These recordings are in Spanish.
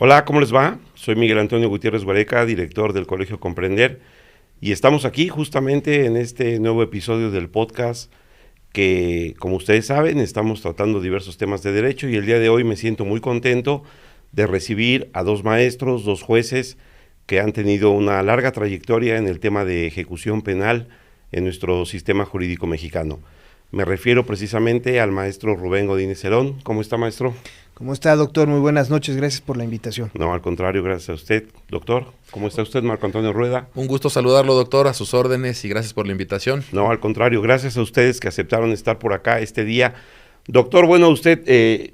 Hola, ¿cómo les va? Soy Miguel Antonio Gutiérrez Guareca, director del Colegio Comprender, y estamos aquí justamente en este nuevo episodio del podcast que, como ustedes saben, estamos tratando diversos temas de derecho y el día de hoy me siento muy contento de recibir a dos maestros, dos jueces que han tenido una larga trayectoria en el tema de ejecución penal en nuestro sistema jurídico mexicano. Me refiero precisamente al maestro Rubén Godínez Cerón. ¿Cómo está, maestro? ¿Cómo está, doctor? Muy buenas noches, gracias por la invitación. No, al contrario, gracias a usted, doctor. ¿Cómo está usted, Marco Antonio Rueda? Un gusto saludarlo, doctor, a sus órdenes y gracias por la invitación. No, al contrario, gracias a ustedes que aceptaron estar por acá este día. Doctor, bueno, usted,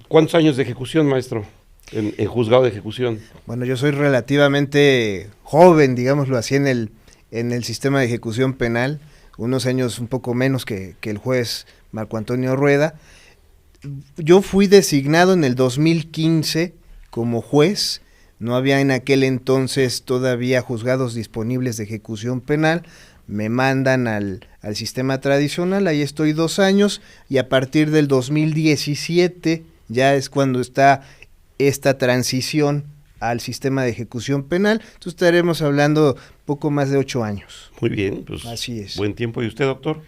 ¿cuántos años de ejecución, maestro, en juzgado de ejecución? Bueno, yo soy relativamente joven, digámoslo así, en el sistema de ejecución penal, unos años un poco menos que el juez Marco Antonio Rueda. Yo fui designado en el 2015 como juez, no había en aquel entonces todavía juzgados disponibles de ejecución penal, me mandan al sistema tradicional, ahí estoy 2 años y a partir del 2017 ya es cuando está esta transición al sistema de ejecución penal, entonces estaremos hablando poco más de 8 años. Muy bien, pues así es. Buen tiempo. ¿Y usted, doctor?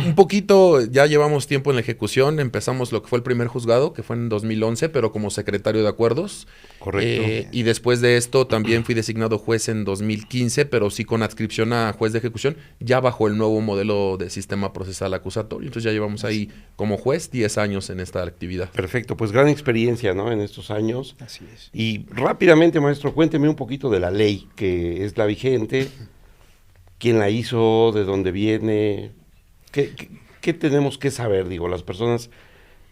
Un poquito, ya llevamos tiempo en la ejecución, empezamos lo que fue el primer juzgado, que fue en 2011, pero como secretario de acuerdos. Correcto. Y después de esto también fui designado juez en 2015, pero sí con adscripción a juez de ejecución, ya bajo el nuevo modelo de sistema procesal acusatorio. Entonces ya llevamos ahí como juez 10 años en esta actividad. Perfecto, pues gran experiencia, ¿no?, en estos años. Así es. Y rápidamente, maestro, cuénteme un poquito de la ley que es la vigente, quién la hizo, de dónde viene. ¿Qué tenemos que saber? Digo, las personas,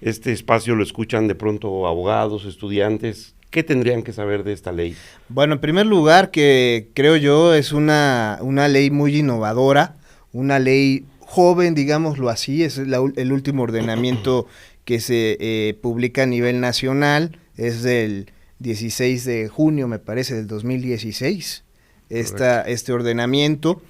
este espacio lo escuchan de pronto abogados, estudiantes. ¿Qué tendrían que saber de esta ley? Bueno, en primer lugar, que creo yo es una ley muy innovadora, una ley joven, digámoslo así, es el último ordenamiento que se publica a nivel nacional, es del 16 de junio, me parece, del 2016, este ordenamiento.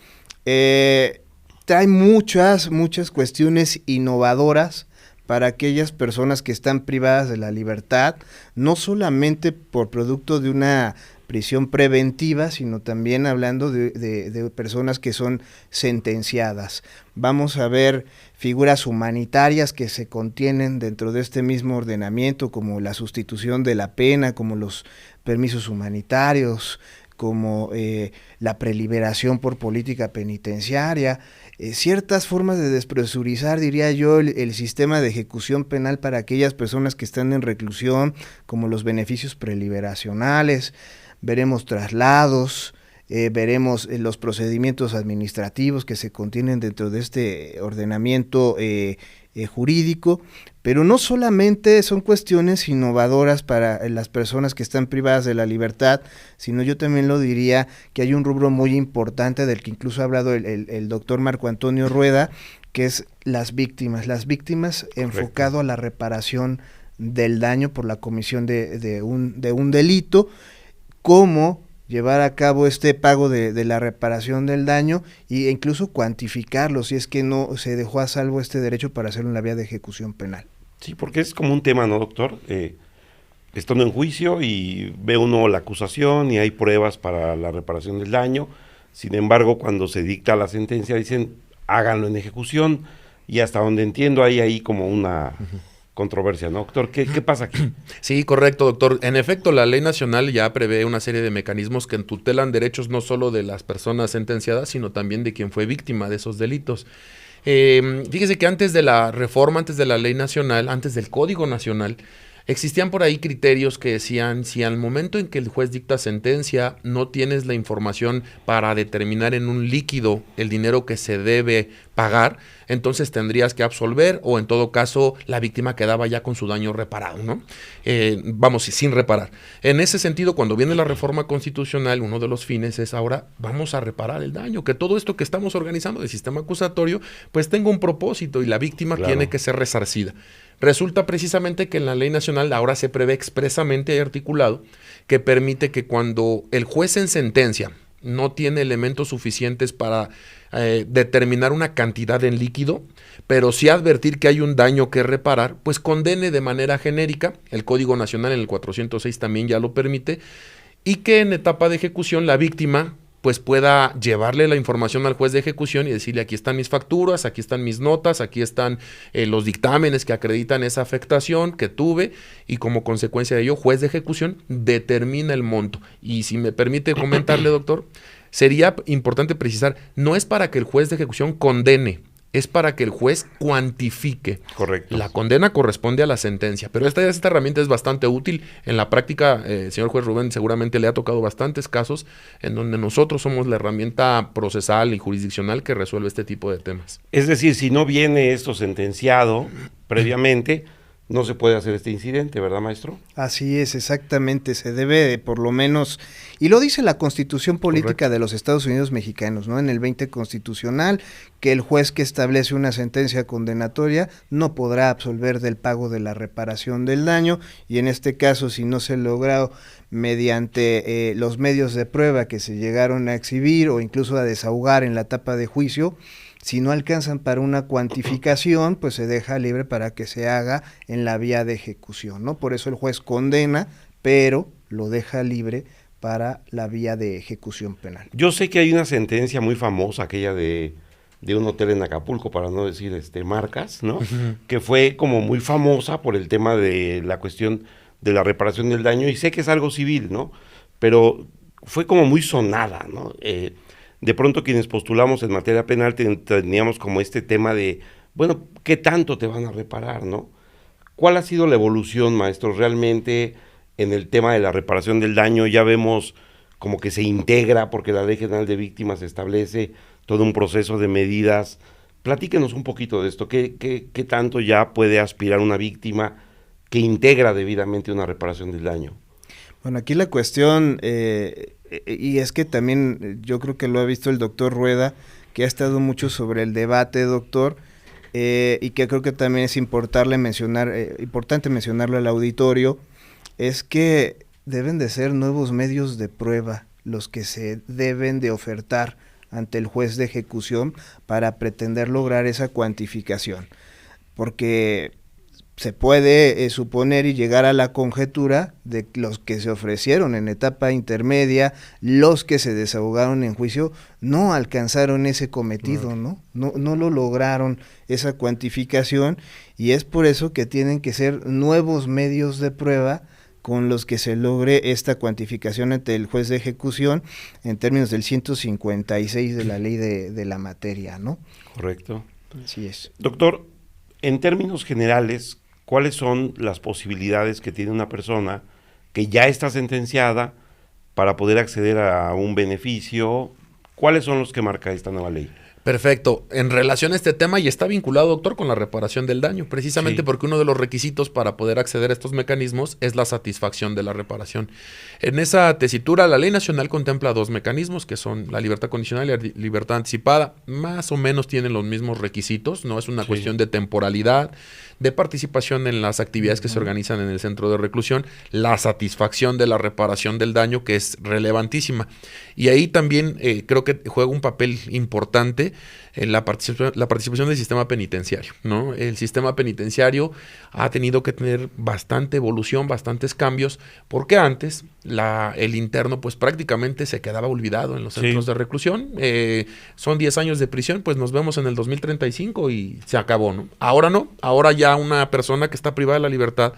Trae muchas cuestiones innovadoras para aquellas personas que están privadas de la libertad, no solamente por producto de una prisión preventiva, sino también hablando de personas que son sentenciadas. Vamos a ver figuras humanitarias que se contienen dentro de este mismo ordenamiento, como la sustitución de la pena, como los permisos humanitarios, como la preliberación por política penitenciaria, ciertas formas de despresurizar, diría yo, el sistema de ejecución penal para aquellas personas que están en reclusión, como los beneficios preliberacionales, veremos traslados, veremos los procedimientos administrativos que se contienen dentro de este ordenamiento jurídico, pero no solamente son cuestiones innovadoras para las personas que están privadas de la libertad, sino yo también lo diría que hay un rubro muy importante del que incluso ha hablado el doctor Marco Antonio Rueda, que es las víctimas enfocado a la reparación del daño por la comisión de un delito, cómo llevar a cabo este pago de la reparación del daño e incluso cuantificarlo si es que no se dejó a salvo este derecho para hacerlo en la vía de ejecución penal. Sí, porque es como un tema, ¿no, doctor? Estando en juicio y ve uno la acusación y hay pruebas para la reparación del daño, sin embargo, cuando se dicta la sentencia dicen, háganlo en ejecución, y hasta donde entiendo hay ahí como una controversia, ¿no, doctor? ¿Qué pasa aquí? Sí, correcto, doctor. En efecto, la ley nacional ya prevé una serie de mecanismos que tutelan derechos no solo de las personas sentenciadas, sino también de quien fue víctima de esos delitos. Fíjese que antes de la reforma, antes de la ley nacional, antes del Código Nacional, existían por ahí criterios que decían, si al momento en que el juez dicta sentencia no tienes la información para determinar en un líquido el dinero que se debe pagar, entonces tendrías que absolver o en todo caso la víctima quedaba ya con su daño reparado, ¿no? Sin reparar. En ese sentido, cuando viene la reforma constitucional, uno de los fines es ahora vamos a reparar el daño, que todo esto que estamos organizando del sistema acusatorio pues tenga un propósito y la víctima tiene que ser resarcida. Resulta precisamente que en la ley nacional ahora se prevé expresamente y articulado que permite que cuando el juez en sentencia no tiene elementos suficientes para determinar una cantidad en líquido, pero sí advertir que hay un daño que reparar, pues condene de manera genérica, el Código Nacional en el 406 también ya lo permite, y que en etapa de ejecución la víctima pues pueda llevarle la información al juez de ejecución y decirle: aquí están mis facturas, aquí están mis notas, aquí están los dictámenes que acreditan esa afectación que tuve, y como consecuencia de ello, juez de ejecución determina el monto. Y si me permite comentarle, doctor, sería importante precisar, no es para que el juez de ejecución condene, es para que el juez cuantifique. Correcto. La condena corresponde a la sentencia, pero esta herramienta es bastante útil. En la práctica, señor juez Rubén, seguramente le ha tocado bastantes casos en donde nosotros somos la herramienta procesal y jurisdiccional que resuelve este tipo de temas. Es decir, si no viene esto sentenciado previamente, no se puede hacer este incidente, ¿verdad, maestro? Así es, exactamente, se debe por lo menos, y lo dice la Constitución Política Correcto. de los Estados Unidos Mexicanos, ¿no? En el 20 constitucional, que el juez que establece una sentencia condenatoria no podrá absolver del pago de la reparación del daño, y en este caso, si no se logra mediante los medios de prueba que se llegaron a exhibir o incluso a desahogar en la etapa de juicio, si no alcanzan para una cuantificación, pues se deja libre para que se haga en la vía de ejecución, ¿no? Por eso el juez condena, pero lo deja libre para la vía de ejecución penal. Yo sé que hay una sentencia muy famosa, aquella de un hotel en Acapulco, para no decir marcas, ¿no? Uh-huh. Que fue como muy famosa por el tema de la cuestión de la reparación del daño, y sé que es algo civil, ¿no? Pero fue como muy sonada, ¿no? De pronto quienes postulamos en materia penal teníamos como este tema de, bueno, ¿qué tanto te van a reparar, no? ¿Cuál ha sido la evolución, maestro, realmente en el tema de la reparación del daño? Ya vemos como que se integra, porque la Ley General de Víctimas establece todo un proceso de medidas. Platíquenos un poquito de esto. ¿Qué tanto ya puede aspirar una víctima que integra debidamente una reparación del daño? Bueno, aquí la cuestión, y es que también yo creo que lo ha visto el doctor Rueda, que ha estado mucho sobre el debate, doctor, y que creo que también es importante mencionarlo al auditorio, es que deben de ser nuevos medios de prueba los que se deben de ofertar ante el juez de ejecución para pretender lograr esa cuantificación, porque se puede suponer y llegar a la conjetura de los que se ofrecieron en etapa intermedia, los que se desahogaron en juicio, no alcanzaron ese cometido, ¿no? No lo lograron, esa cuantificación, y es por eso que tienen que ser nuevos medios de prueba con los que se logre esta cuantificación ante el juez de ejecución en términos del 156 de la ley de la materia, ¿no? Correcto. Así es. Doctor, en términos generales, ¿cuáles son las posibilidades que tiene una persona que ya está sentenciada para poder acceder a un beneficio? ¿Cuáles son los que marca esta nueva ley? Perfecto. En relación a este tema, y está vinculado, doctor, con la reparación del daño, precisamente Sí. Porque uno de los requisitos para poder acceder a estos mecanismos es la satisfacción de la reparación. En esa tesitura, la ley nacional contempla dos mecanismos, que son la libertad condicional y la libertad anticipada. Más o menos tienen los mismos requisitos, no es una cuestión de temporalidad, de participación en las actividades que se organizan en el centro de reclusión, la satisfacción de la reparación del daño, que es relevantísima. Y ahí también creo que juega un papel importante en la participación del sistema penitenciario, ¿no? El sistema penitenciario ha tenido que tener bastante evolución, bastantes cambios, porque antes el interno pues prácticamente se quedaba olvidado en los centros de reclusión. Son 10 años de prisión, pues nos vemos en el 2035 y se acabó, ¿no? Ahora no, ahora ya una persona que está privada de la libertad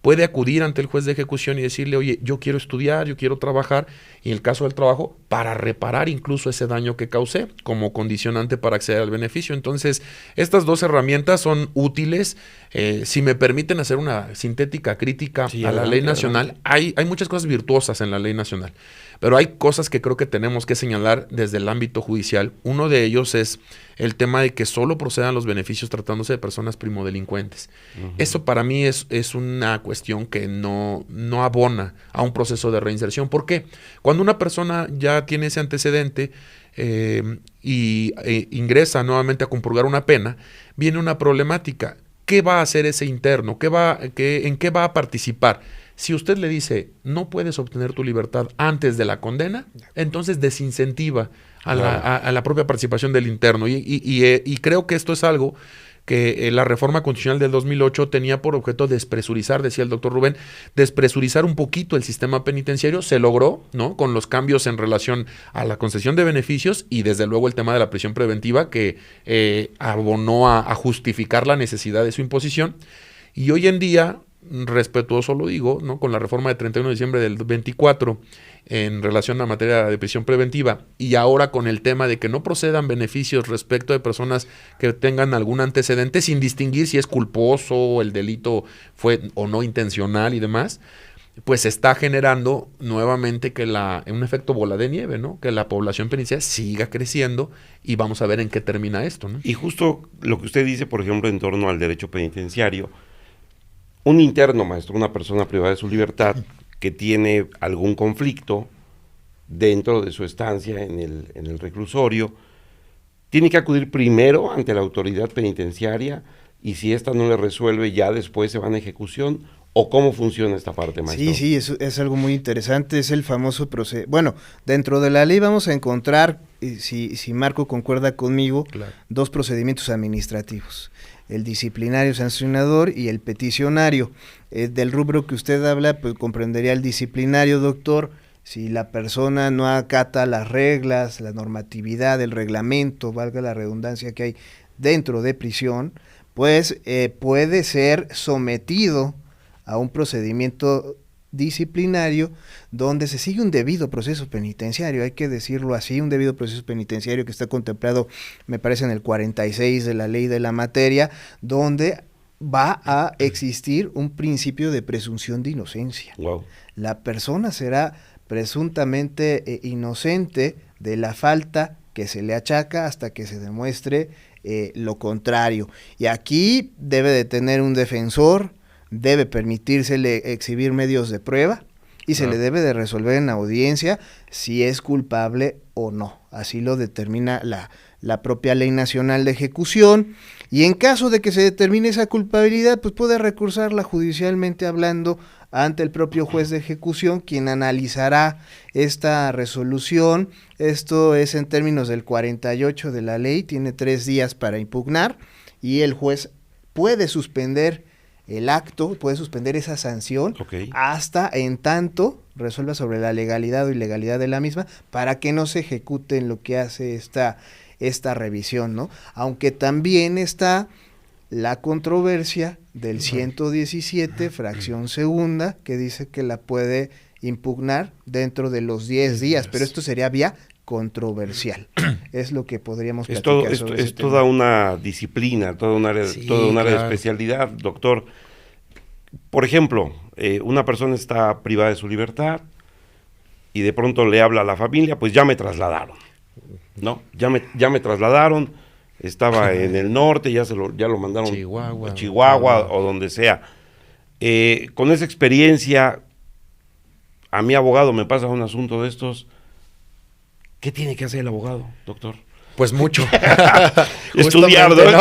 puede acudir ante el juez de ejecución y decirle: oye, yo quiero estudiar, yo quiero trabajar, y en el caso del trabajo, para reparar incluso ese daño que causé como condicionante para acceder al beneficio. Entonces, estas dos herramientas son útiles. Si me permiten hacer una sintética crítica a la ley nacional, hay muchas cosas virtuosas en la ley nacional, pero hay cosas que creo que tenemos que señalar desde el ámbito judicial. Uno de ellos es el tema de que solo procedan los beneficios tratándose de personas primodelincuentes. Eso para mí es una cuestión que no abona a un proceso de reinserción. ¿Por qué? Cuando una persona ya tiene ese antecedente y ingresa nuevamente a compurgar una pena, viene una problemática. ¿Qué va a hacer ese interno? ¿En qué va a participar? Si usted le dice, no puedes obtener tu libertad antes de la condena, entonces desincentiva a la propia participación del interno. Y creo que esto es algo que la reforma constitucional del 2008 tenía por objeto despresurizar, decía el doctor Rubén, despresurizar un poquito el sistema penitenciario. Se logró, ¿no?, con los cambios en relación a la concesión de beneficios y desde luego el tema de la prisión preventiva que abonó a justificar la necesidad de su imposición. Y hoy en día, respetuoso lo digo, ¿no?, con la reforma de 31 de diciembre del 24 en relación a materia de prisión preventiva y ahora con el tema de que no procedan beneficios respecto de personas que tengan algún antecedente sin distinguir si es culposo, el delito fue o no intencional y demás, pues está generando nuevamente que un efecto bola de nieve, ¿no?, que la población penitenciaria siga creciendo y vamos a ver en qué termina esto, ¿no? Y justo lo que usted dice, por ejemplo, en torno al derecho penitenciario, un interno, maestro, una persona privada de su libertad que tiene algún conflicto dentro de su estancia en el reclusorio, tiene que acudir primero ante la autoridad penitenciaria y si ésta no le resuelve, ya después se van a ejecución, ¿o cómo funciona esta parte, maestro? Sí, es algo muy interesante, es el famoso proceso. Bueno, dentro de la ley vamos a encontrar, si Marco concuerda conmigo, Claro, dos procedimientos administrativos: el disciplinario sancionador y el peticionario. Del rubro que usted habla, pues comprendería el disciplinario, doctor. Si la persona no acata las reglas, la normatividad, el reglamento, valga la redundancia que hay dentro de prisión, pues puede ser sometido a un procedimiento disciplinario donde se sigue un debido proceso penitenciario, hay que decirlo así, un debido proceso penitenciario que está contemplado, me parece, en el 46 de la ley de la materia, donde va a existir un principio de presunción de inocencia. Wow. La persona será presuntamente inocente de la falta que se le achaca hasta que se demuestre lo contrario. Y aquí debe de tener un defensor, debe permitírsele exhibir medios de prueba y se le debe de resolver en audiencia si es culpable o no. Así lo determina la propia Ley Nacional de Ejecución, y en caso de que se determine esa culpabilidad, pues puede recursarla judicialmente hablando ante el propio juez de ejecución, quien analizará esta resolución. Esto es en términos del 48 de la ley, tiene 3 días para impugnar, y el juez puede suspender el acto, puede suspender esa sanción hasta en tanto resuelva sobre la legalidad o ilegalidad de la misma, para que no se ejecute en lo que hace esta revisión, ¿no? Aunque también está la controversia del 117, fracción segunda, que dice que la puede impugnar dentro de los 10 días, pero esto sería vía controversial. Es lo que podríamos platicar sobre ese tema. Toda una disciplina, toda un área de especialidad, doctor. Por ejemplo, una persona está privada de su libertad y de pronto le habla a la familia, pues ya me trasladaron, ¿no? Ya me trasladaron, estaba en el norte, ya lo mandaron a Chihuahua o donde sea. Con esa experiencia, a mi abogado me pasa un asunto de estos. ¿Qué tiene que hacer el abogado, doctor? Pues mucho. Estudiar, ¿no?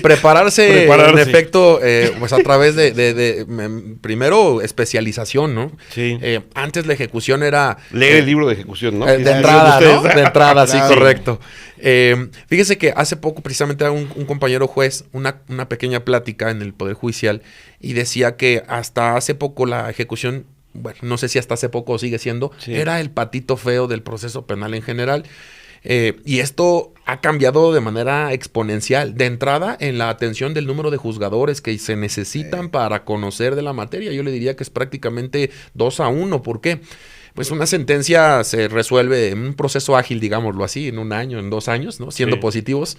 Prepararse, en efecto, pues a través de primero, especialización, ¿no? Sí. Antes la ejecución era... Leer el libro de ejecución, ¿no? De entrada, ¿no? De entrada, sí, correcto. Fíjese que hace poco precisamente un compañero juez, una pequeña plática en el Poder Judicial, y decía que hasta hace poco la ejecución, bueno, no sé si hasta hace poco sigue siendo, era el patito feo del proceso penal en general. Y esto ha cambiado de manera exponencial. De entrada, en la atención del número de juzgadores que se necesitan para conocer de la materia, yo le diría que es prácticamente 2-1. ¿Por qué? Pues una sentencia se resuelve en un proceso ágil, digámoslo así, en 1 año, en 2 años, ¿no? Siendo positivos.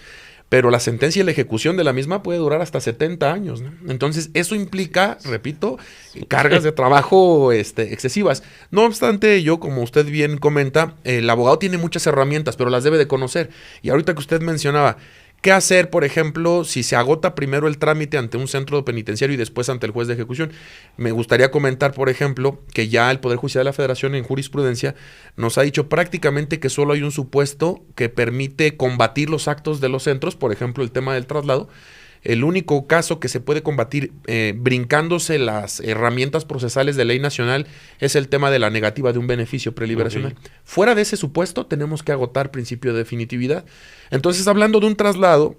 Pero la sentencia y la ejecución de la misma puede durar hasta 70 años, ¿no? Entonces, eso implica, repito, cargas de trabajo excesivas. No obstante, yo, como usted bien comenta, el abogado tiene muchas herramientas, pero las debe de conocer. Y ahorita que usted mencionaba, ¿qué hacer, por ejemplo, si se agota primero el trámite ante un centro penitenciario y después ante el juez de ejecución? Me gustaría comentar, por ejemplo, que ya el Poder Judicial de la Federación en jurisprudencia nos ha dicho prácticamente que solo hay un supuesto que permite combatir los actos de los centros, por ejemplo, el tema del traslado, el único caso que se puede combatir brincándose las herramientas procesales de ley nacional es el tema de la negativa de un beneficio preliberacional. Okay. Fuera de ese supuesto, tenemos que agotar principio de definitividad. Entonces, hablando de un traslado,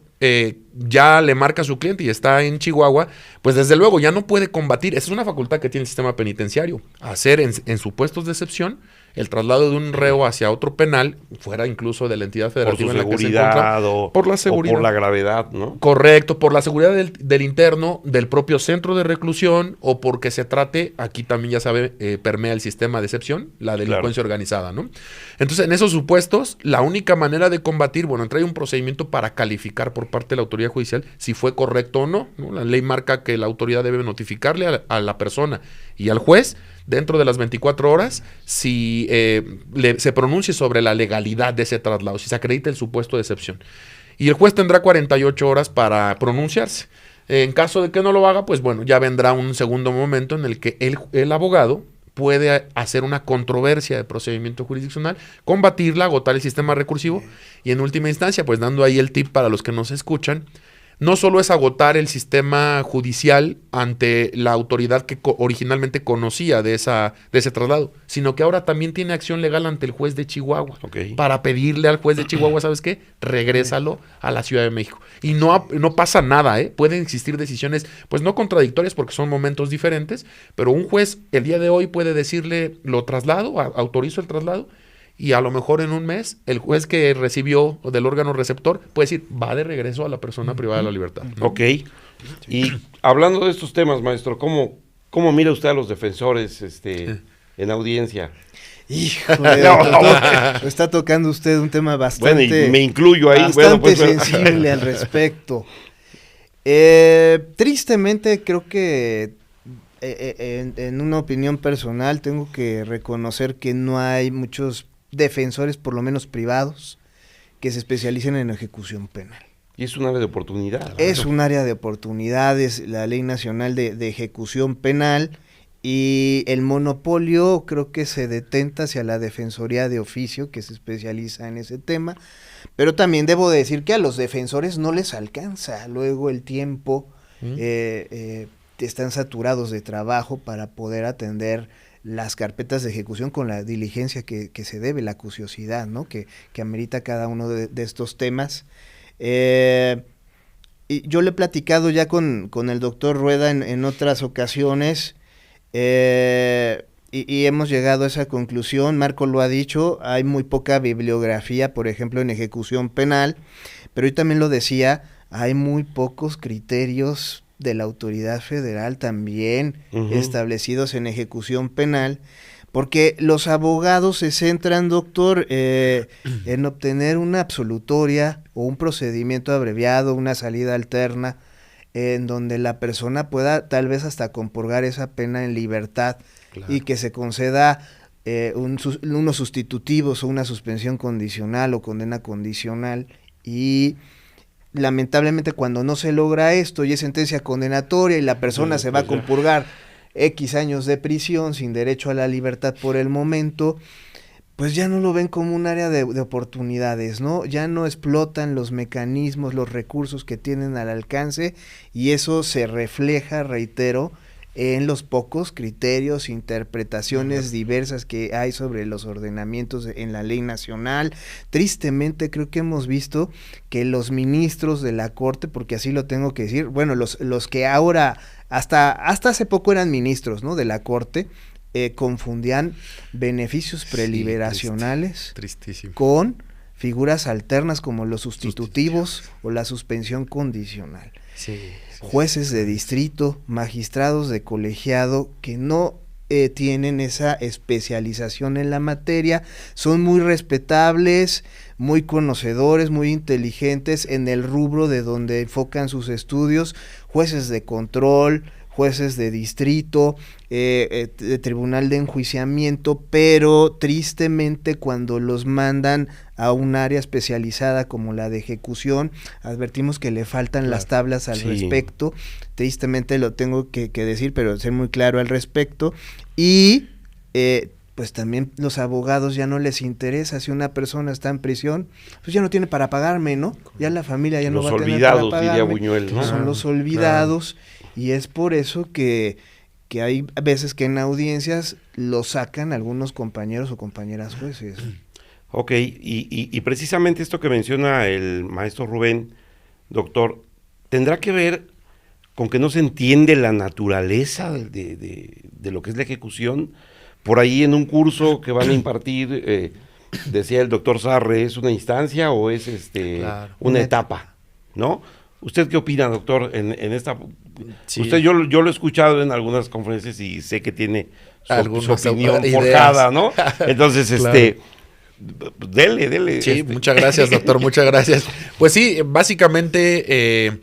ya le marca a su cliente y está en Chihuahua, pues desde luego ya no puede combatir. Esa es una facultad que tiene el sistema penitenciario, hacer en supuestos de excepción el traslado de un reo hacia otro penal, fuera incluso de la entidad federativa en la que se encuentra, por la seguridad o por la gravedad, ¿no? Correcto, por la seguridad del interno, del propio centro de reclusión, o porque se trate, aquí también ya sabe, permea el sistema de excepción, la delincuencia organizada, ¿no? Entonces, en esos supuestos, la única manera de combatir, bueno, entra un procedimiento para calificar por parte de la autoridad judicial si fue correcto o no, ¿no? La ley marca que la autoridad debe notificarle a la persona y al juez dentro de las 24 horas si se pronuncie sobre la legalidad de ese traslado, si se acredita el supuesto de excepción. Y el juez tendrá 48 horas para pronunciarse. En caso de que no lo haga, pues bueno, ya vendrá un segundo momento en el que el abogado puede hacer una controversia de procedimiento jurisdiccional, combatirla, agotar el sistema recursivo y en última instancia, pues dando ahí el tip para los que nos escuchan, no solo es agotar el sistema judicial ante la autoridad que originalmente conocía de ese traslado, sino que ahora también tiene acción legal ante el juez de Chihuahua, para pedirle al juez de Chihuahua, ¿sabes qué? Regrésalo a la Ciudad de México. Y no pasa nada, pueden existir decisiones, pues no contradictorias porque son momentos diferentes, pero un juez el día de hoy puede decirle, lo traslado, autorizo el traslado, y a lo mejor en un mes el juez que recibió del órgano receptor puede decir, va de regreso a la persona privada de la libertad, ¿no? Ok. Y hablando de estos temas, maestro, ¿cómo mira usted a los defensores en audiencia? Híjole, está tocando usted un tema bastante... Bueno, y me incluyo ahí. Bastante sensible al respecto. Tristemente, creo que en una opinión personal tengo que reconocer que no hay muchos defensores, por lo menos privados, que se especialicen en ejecución penal. Y es un área de oportunidad. Es un área de oportunidades, la Ley Nacional de Ejecución Penal, y el monopolio creo que se detenta hacia la Defensoría de Oficio, que se especializa en ese tema, pero también debo decir que a los defensores no les alcanza luego el tiempo, están saturados de trabajo para poder atender las carpetas de ejecución con la diligencia que se debe, la acuciosidad, ¿no? que amerita cada uno de estos temas. Y yo le he platicado ya con el doctor Rueda en otras ocasiones, y hemos llegado a esa conclusión. Marco lo ha dicho, hay muy poca bibliografía, por ejemplo, en ejecución penal, pero yo también lo decía, hay muy pocos criterios de la autoridad federal también establecidos en ejecución penal, porque los abogados se centran, doctor, en obtener una absolutoria o un procedimiento abreviado, una salida alterna, en donde la persona pueda tal vez hasta compurgar esa pena en libertad, claro, y que se conceda unos sustitutivos o una suspensión condicional o condena condicional. Y lamentablemente cuando no se logra esto y es sentencia condenatoria y la persona se va a compurgar X años de prisión sin derecho a la libertad por el momento, pues ya no lo ven como un área de oportunidades, ¿no? Ya no explotan los mecanismos, los recursos que tienen al alcance, y eso se refleja, reitero, en los pocos criterios, interpretaciones diversas que hay sobre los ordenamientos en la ley nacional. Tristemente creo que hemos visto que los ministros de la Corte, porque así lo tengo que decir, bueno, los que ahora, hasta hace poco eran ministros, ¿no?, de la Corte, confundían beneficios preliberacionales con figuras alternas como los sustitutivos o la suspensión condicional. Jueces de distrito, magistrados de colegiado que no tienen esa especialización en la materia, son muy respetables, muy conocedores, muy inteligentes en el rubro de donde enfocan sus estudios, jueces de control, jueces de distrito, de tribunal de enjuiciamiento, pero tristemente cuando los mandan a un área especializada como la de ejecución, advertimos que le faltan las tablas al respecto. Tristemente lo tengo que decir, pero ser muy claro al respecto, y pues también los abogados ya no les interesa. Si una persona está en prisión, pues ya no tiene para pagarme, ¿no? Ya la familia ya no va a tener para pagarme. Los olvidados, diría Buñuel, ¿no? Son los olvidados, y es por eso que hay veces que en audiencias lo sacan algunos compañeros o compañeras jueces. Ok, y precisamente esto que menciona el maestro Rubén, doctor, ¿tendrá que ver con que no se entiende la naturaleza de lo que es la ejecución? Por ahí en un curso que van a impartir, decía el doctor Sarre, ¿es una instancia o es Claro, una etapa? ¿No? ¿Usted qué opina, doctor, en esta? Sí. Usted, yo lo he escuchado en algunas conferencias y sé que tiene su opinión ideas forjada, ¿no? Entonces, Claro. Dele. Sí, muchas gracias, doctor, muchas gracias. Pues sí, básicamente,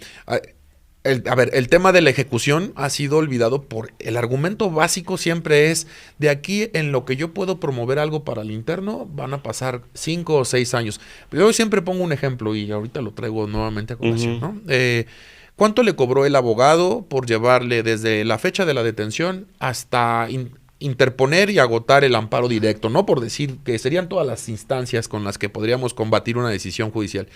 el tema de la ejecución ha sido olvidado por el argumento básico siempre es, de aquí en lo que yo puedo promover algo para el interno, van a pasar 5 o 6 años. Yo siempre pongo un ejemplo y ahorita lo traigo nuevamente a colación, ¿no? ¿Cuánto le cobró el abogado por llevarle desde la fecha de la detención hasta interponer y agotar el amparo directo? No por decir que serían todas las instancias con las que podríamos combatir una decisión judicial.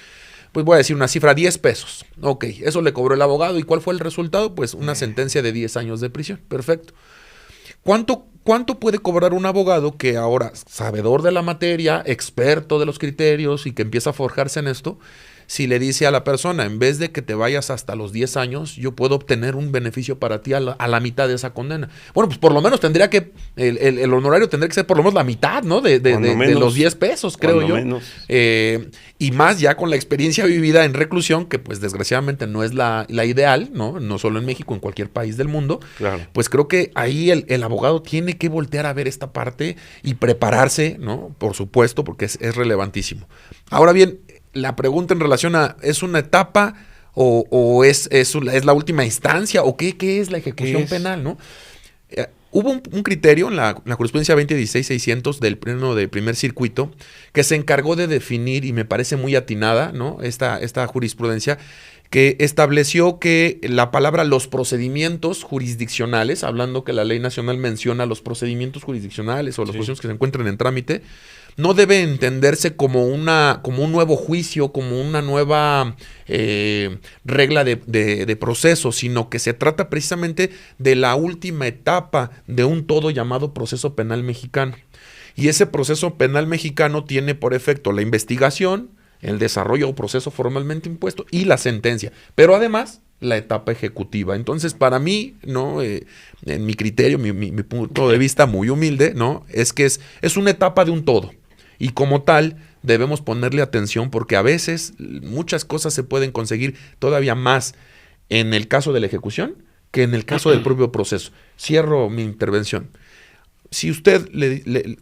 Pues voy a decir una cifra, 10 pesos. Ok, eso le cobró el abogado. ¿Y cuál fue el resultado? Pues una sentencia de 10 años de prisión. Perfecto. ¿Cuánto puede cobrar un abogado que ahora, sabedor de la materia, experto de los criterios y que empieza a forjarse en esto, si le dice a la persona, en vez de que te vayas hasta los 10 años, yo puedo obtener un beneficio para ti a la mitad de esa condena? Bueno, pues por lo menos tendría que, el honorario tendría que ser por lo menos la mitad, ¿no? De los 10 pesos, creo yo. Menos. Y más ya con la experiencia vivida en reclusión, que pues desgraciadamente no es la ideal, ¿no? No solo en México, en cualquier país del mundo. Claro. Pues creo que ahí el abogado tiene que voltear a ver esta parte y prepararse, ¿no? Por supuesto, porque es relevantísimo. Ahora bien, la pregunta en relación a, ¿es una etapa o es la última instancia? ¿O qué es la ejecución penal, no? Hubo un criterio en la jurisprudencia 2016-600 del Pleno de Primer Circuito que se encargó de definir, y me parece muy atinada, ¿no? Esta jurisprudencia, que estableció que la palabra los procedimientos jurisdiccionales, hablando que la ley nacional menciona los procedimientos jurisdiccionales o los procedimientos que se encuentran en trámite, no debe entenderse como un nuevo juicio, como una nueva regla de proceso, sino que se trata precisamente de la última etapa de un todo llamado proceso penal mexicano. Y ese proceso penal mexicano tiene por efecto la investigación, el desarrollo o proceso formalmente impuesto y la sentencia, pero además la etapa ejecutiva. Entonces, para mí, ¿no? En mi criterio, mi punto de vista muy humilde, ¿no? Es que es una etapa de un todo. Y como tal, debemos ponerle atención porque a veces muchas cosas se pueden conseguir todavía más en el caso de la ejecución que en el caso del propio proceso. Cierro mi intervención. Si usted,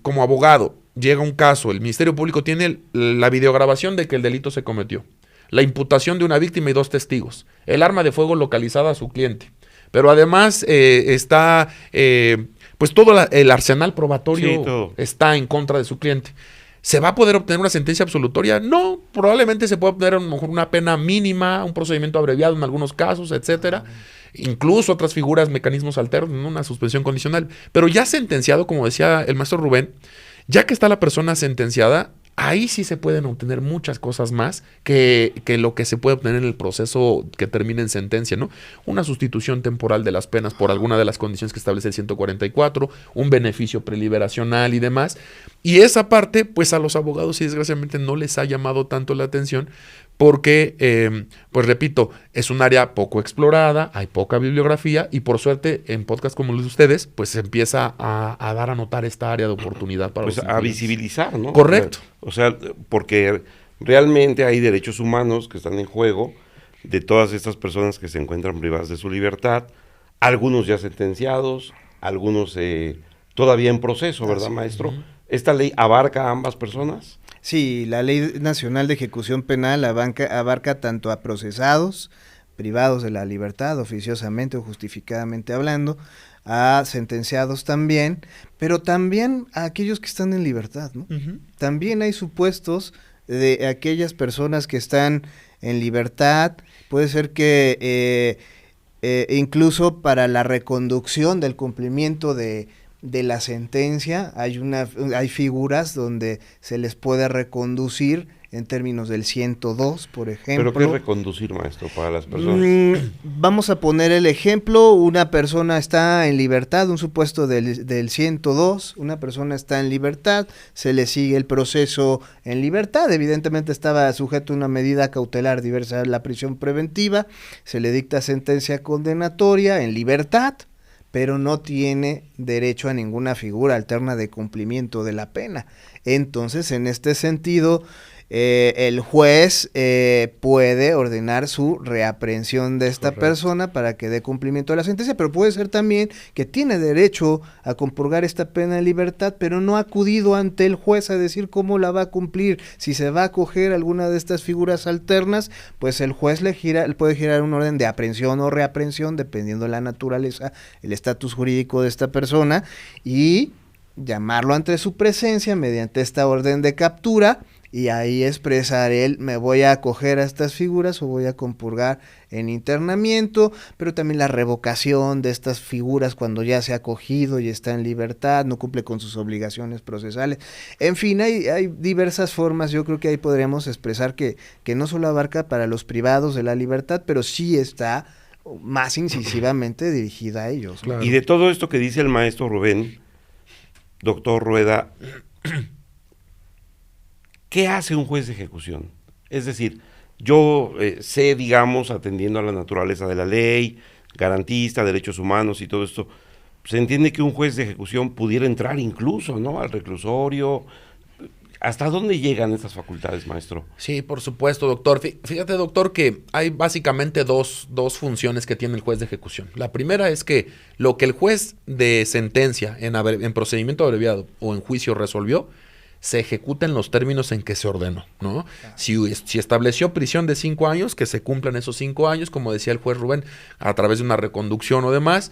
como abogado, llega un caso, el Ministerio Público tiene la videograbación de que el delito se cometió, la imputación de una víctima y 2 testigos, el arma de fuego localizada a su cliente, pero además está, pues todo el arsenal probatorio está en contra de su cliente. ¿Se va a poder obtener una sentencia absolutoria? No, probablemente se puede obtener a lo mejor una pena mínima, un procedimiento abreviado en algunos casos, etcétera. Incluso otras figuras, mecanismos alternos, ¿no? Una suspensión condicional. Pero ya sentenciado, como decía el maestro Rubén, ya que está la persona sentenciada, ahí sí se pueden obtener muchas cosas más que lo que se puede obtener en el proceso que termina en sentencia, ¿no? Una sustitución temporal de las penas por alguna de las condiciones que establece el 144, un beneficio preliberacional y demás. Y esa parte, pues a los abogados sí desgraciadamente no les ha llamado tanto la atención porque, pues repito, es un área poco explorada, hay poca bibliografía y por suerte en podcasts como los de ustedes, pues se empieza a dar a notar esta área de oportunidad para pues los a visibilizar, ¿no? Correcto. O sea, porque realmente hay derechos humanos que están en juego de todas estas personas que se encuentran privadas de su libertad, algunos ya sentenciados, algunos todavía en proceso, ¿verdad, maestro? ¿Esta ley abarca a ambas personas? Sí, la Ley Nacional de Ejecución Penal abarca tanto a procesados, privados de la libertad, oficiosamente o justificadamente hablando, a sentenciados también, pero también a aquellos que están en libertad, ¿no? También hay supuestos de aquellas personas que están en libertad, puede ser que incluso para la reconducción del cumplimiento de de la sentencia hay figuras donde se les puede reconducir en términos del 102, por ejemplo. ¿Pero qué es reconducir, maestro, para las personas? Vamos a poner el ejemplo, una persona está en libertad, un supuesto del 102, una persona está en libertad, se le sigue el proceso en libertad, evidentemente estaba sujeto a una medida cautelar diversa a la prisión preventiva, se le dicta sentencia condenatoria en libertad, pero no tiene derecho a ninguna figura alterna de cumplimiento de la pena. Entonces, en este sentido, el juez puede ordenar su reaprehensión de esta persona para que dé cumplimiento a la sentencia, pero puede ser también que tiene derecho a compurgar esta pena en libertad, pero no ha acudido ante el juez a decir cómo la va a cumplir. Si se va a acoger alguna de estas figuras alternas, pues el juez puede girar un orden de aprehensión o reaprehensión, dependiendo de la naturaleza, el estatus jurídico de esta persona, y llamarlo ante su presencia mediante esta orden de captura, y ahí expresar me voy a acoger a estas figuras o voy a compurgar en internamiento, pero también la revocación de estas figuras cuando ya se ha acogido y está en libertad, no cumple con sus obligaciones procesales. En fin, hay diversas formas. Yo creo que ahí podríamos expresar que no solo abarca para los privados de la libertad, pero sí está más incisivamente dirigida a ellos. Claro. Y de todo esto que dice el maestro Rubén, doctor Rueda, ¿qué hace un juez de ejecución? Es decir, yo sé, digamos, atendiendo a la naturaleza de la ley, garantista, derechos humanos y todo esto, se entiende que un juez de ejecución pudiera entrar incluso, ¿no?, al reclusorio. ¿Hasta dónde llegan estas facultades, maestro? Sí, por supuesto, doctor. Fíjate, doctor, que hay básicamente dos funciones que tiene el juez de ejecución. La primera es que lo que el juez de sentencia en procedimiento abreviado o en juicio resolvió, se ejecuta en los términos en que se ordenó, ¿no? Si estableció prisión de 5 años, que se cumplan esos 5 años, como decía el juez Rubén, a través de una reconducción o demás.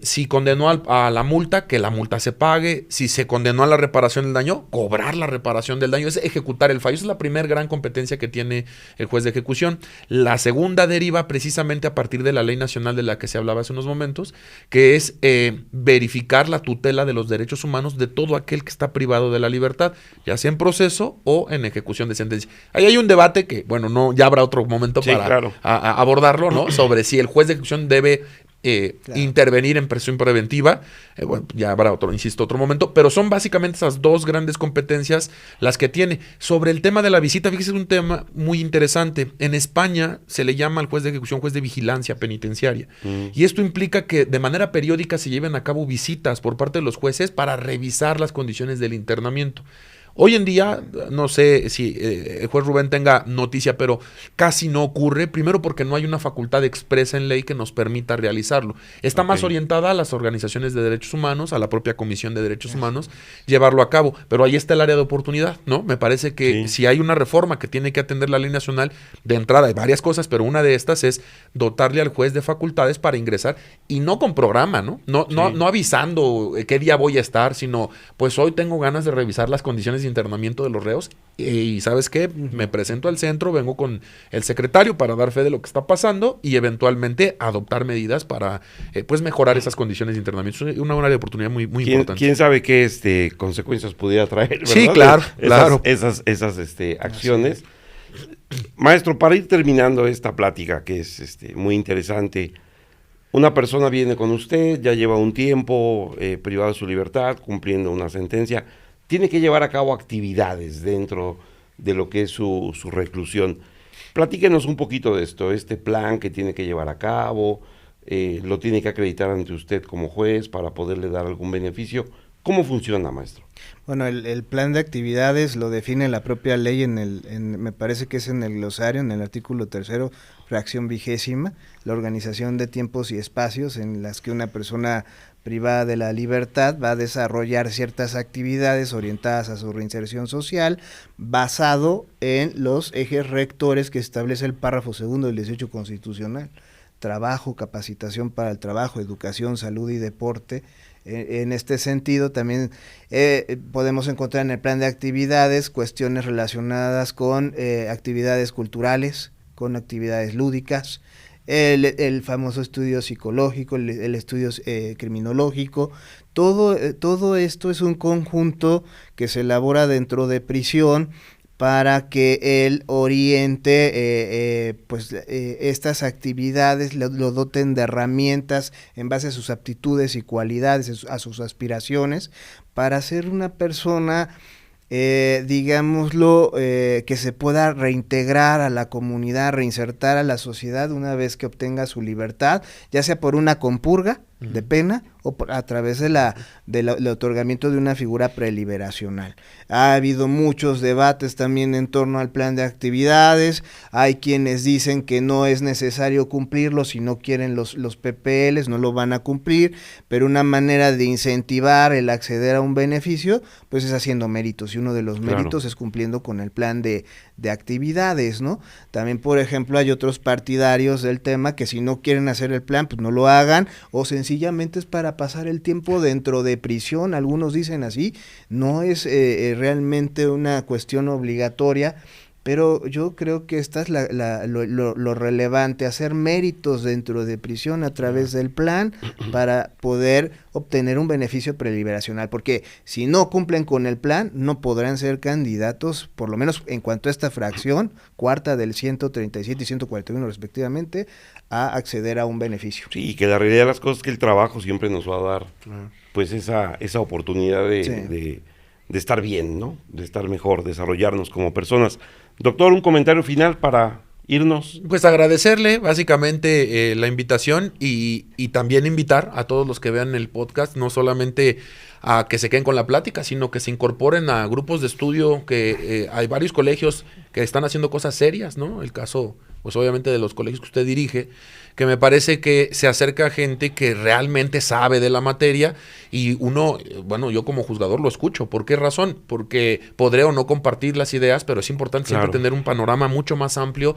Si condenó a la multa, que la multa se pague. Si se condenó a la reparación del daño, cobrar la reparación del daño, es ejecutar el fallo. Esa es la primera gran competencia que tiene el juez de ejecución. La segunda deriva precisamente a partir de la ley nacional de la que se hablaba hace unos momentos, que es verificar la tutela de los derechos humanos de todo aquel que está privado de la libertad, ya sea en proceso o en ejecución de sentencia. Ahí hay un debate que, bueno, ya habrá otro momento para abordarlo, ¿no? Sobre si el juez de ejecución debe intervenir en prisión preventiva. Bueno, ya habrá otro momento, pero son básicamente esas dos grandes competencias las que tiene. Sobre el tema de la visita, fíjese, es un tema muy interesante. En España se le llama al juez de ejecución juez de vigilancia penitenciaria, y esto implica que de manera periódica se lleven a cabo visitas por parte de los jueces para revisar las condiciones del internamiento. Hoy en día, no sé si el juez Rubén tenga noticia, pero casi no ocurre, primero porque no hay una facultad expresa en ley que nos permita realizarlo. Está más orientada a las organizaciones de derechos humanos, a la propia Comisión de Derechos Humanos, llevarlo a cabo, pero ahí está el área de oportunidad, ¿no? Me parece que si hay una reforma que tiene que atender la ley nacional, de entrada hay varias cosas, pero una de estas es dotarle al juez de facultades para ingresar, y no con programa, ¿no? No avisando qué día voy a estar, sino pues hoy tengo ganas de revisar las condiciones de internamiento de los reos y ¿sabes qué? Me presento al centro, vengo con el secretario para dar fe de lo que está pasando y eventualmente adoptar medidas para pues mejorar esas condiciones de internamiento. Es una área de oportunidad muy importante. ¿Quién sabe qué consecuencias pudiera traer, verdad? Sí, claro. Esas acciones. Maestro, para ir terminando esta plática que es muy interesante, una persona viene con usted, ya lleva un tiempo privado de su libertad, cumpliendo una sentencia, tiene que llevar a cabo actividades dentro de lo que es su reclusión. Platíquenos un poquito de esto, este plan que tiene que llevar a cabo, lo tiene que acreditar ante usted como juez para poderle dar algún beneficio. ¿Cómo funciona, maestro? Bueno, el plan de actividades lo define la propia ley, me parece que es en el glosario, en el artículo 3º, fracción 20ª, la organización de tiempos y espacios en las que una persona privada de la libertad va a desarrollar ciertas actividades orientadas a su reinserción social, basado en los ejes rectores que establece el párrafo 2 del 18 constitucional: trabajo, capacitación para el trabajo, educación, salud y deporte. En este sentido también podemos encontrar en el plan de actividades cuestiones relacionadas con actividades culturales, con actividades lúdicas, el famoso estudio psicológico, el estudio criminológico. Todo esto es un conjunto que se elabora dentro de prisión para que él oriente estas actividades, lo doten de herramientas en base a sus aptitudes y cualidades, a sus aspiraciones, para ser una persona, digámoslo, que se pueda reintegrar a la comunidad, reinsertar a la sociedad una vez que obtenga su libertad, ya sea por una compurga de pena o a través del otorgamiento de una figura preliberacional. Ha habido muchos debates también en torno al plan de actividades. Hay quienes dicen que no es necesario cumplirlo, si no quieren los PPLs, no lo van a cumplir, pero una manera de incentivar el acceder a un beneficio, pues es haciendo méritos, y uno de los méritos es cumpliendo con el plan de actividades, ¿no? También, por ejemplo, hay otros partidarios del tema que si no quieren hacer el plan, pues no lo hagan, o sencillamente es para pasar el tiempo dentro de prisión. Algunos dicen así, no es realmente una cuestión obligatoria, pero yo creo que esta es lo relevante, hacer méritos dentro de prisión a través del plan para poder obtener un beneficio preliberacional, porque si no cumplen con el plan, no podrán ser candidatos, por lo menos en cuanto a esta fracción, cuarta del 137 y 141 respectivamente, a acceder a un beneficio. Sí, y que la realidad de las cosas es que el trabajo siempre nos va a dar pues esa oportunidad de estar bien, ¿no? De estar mejor, desarrollarnos como personas. Doctor, un comentario final para irnos. Pues agradecerle básicamente la invitación y también invitar a todos los que vean el podcast, no solamente a que se queden con la plática, sino que se incorporen a grupos de estudio, que hay varios colegios que están haciendo cosas serias, ¿no? El caso, pues obviamente de los colegios que usted dirige, que me parece que se acerca a gente que realmente sabe de la materia y uno, bueno, yo como juzgador lo escucho. ¿Por qué razón? Porque podré o no compartir las ideas, pero es importante siempre tener un panorama mucho más amplio.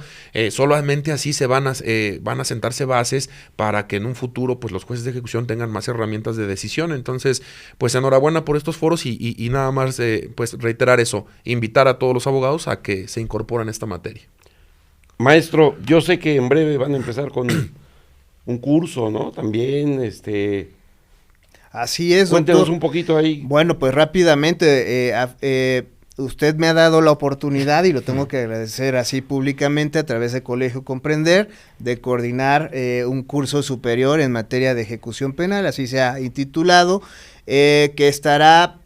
Solamente así van a sentarse bases para que en un futuro pues los jueces de ejecución tengan más herramientas de decisión. Entonces, pues enhorabuena por estos foros y nada más pues reiterar eso, invitar a todos los abogados a que se incorporen a esta materia. Maestro, yo sé que en breve van a empezar con un curso, ¿no? También, Así es, cuéntenos doctor. un poquito ahí. Bueno, pues rápidamente, usted me ha dado la oportunidad, y lo tengo que agradecer así públicamente a través de Colegio Comprender, de coordinar un curso superior en materia de ejecución penal, así se ha intitulado, que estará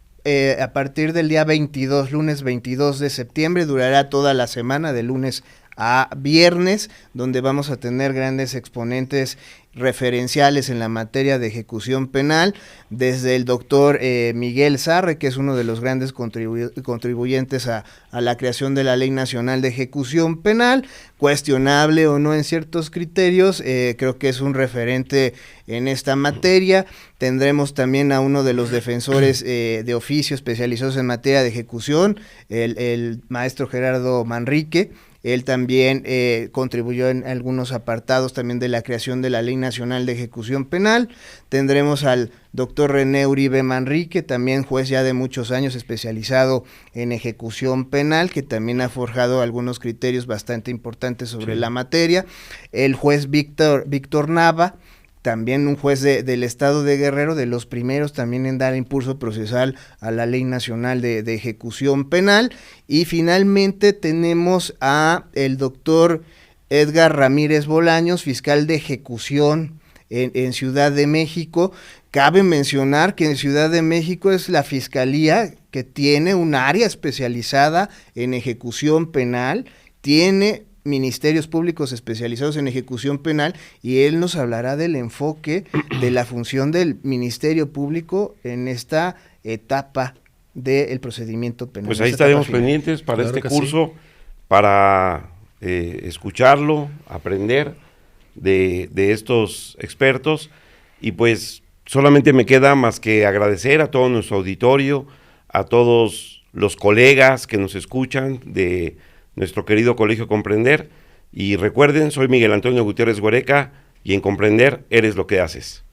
a partir del día 22, lunes 22 de septiembre, durará toda la semana, de lunes a viernes, donde vamos a tener grandes exponentes referenciales en la materia de ejecución penal, desde el doctor Miguel Sarre, que es uno de los grandes contribuyentes a la creación de la Ley Nacional de Ejecución Penal, cuestionable o no en ciertos criterios, creo que es un referente en esta materia. Tendremos también a uno de los defensores de oficio especializados en materia de ejecución, el maestro Gerardo Manrique. Él también contribuyó en algunos apartados también de la creación de la Ley Nacional de Ejecución Penal. Tendremos al doctor René Uribe Manrique, también juez ya de muchos años especializado en ejecución penal, que también ha forjado algunos criterios bastante importantes sobre la materia. El juez Víctor Nava, también un juez del estado de Guerrero, de los primeros también en dar impulso procesal a la Ley Nacional de Ejecución Penal. Y finalmente tenemos a el doctor Edgar Ramírez Bolaños, fiscal de ejecución en Ciudad de México. Cabe mencionar que en Ciudad de México es la fiscalía que tiene un área especializada en ejecución penal, tiene ministerios públicos especializados en ejecución penal, y él nos hablará del enfoque de la función del Ministerio Público en esta etapa del procedimiento penal. Pues ahí estaremos pendientes para este curso, para escucharlo, aprender de estos expertos, y pues solamente me queda más que agradecer a todo nuestro auditorio, a todos los colegas que nos escuchan de nuestro querido Colegio Comprender, y recuerden, soy Miguel Antonio Gutiérrez Guareca, y en Comprender eres lo que haces.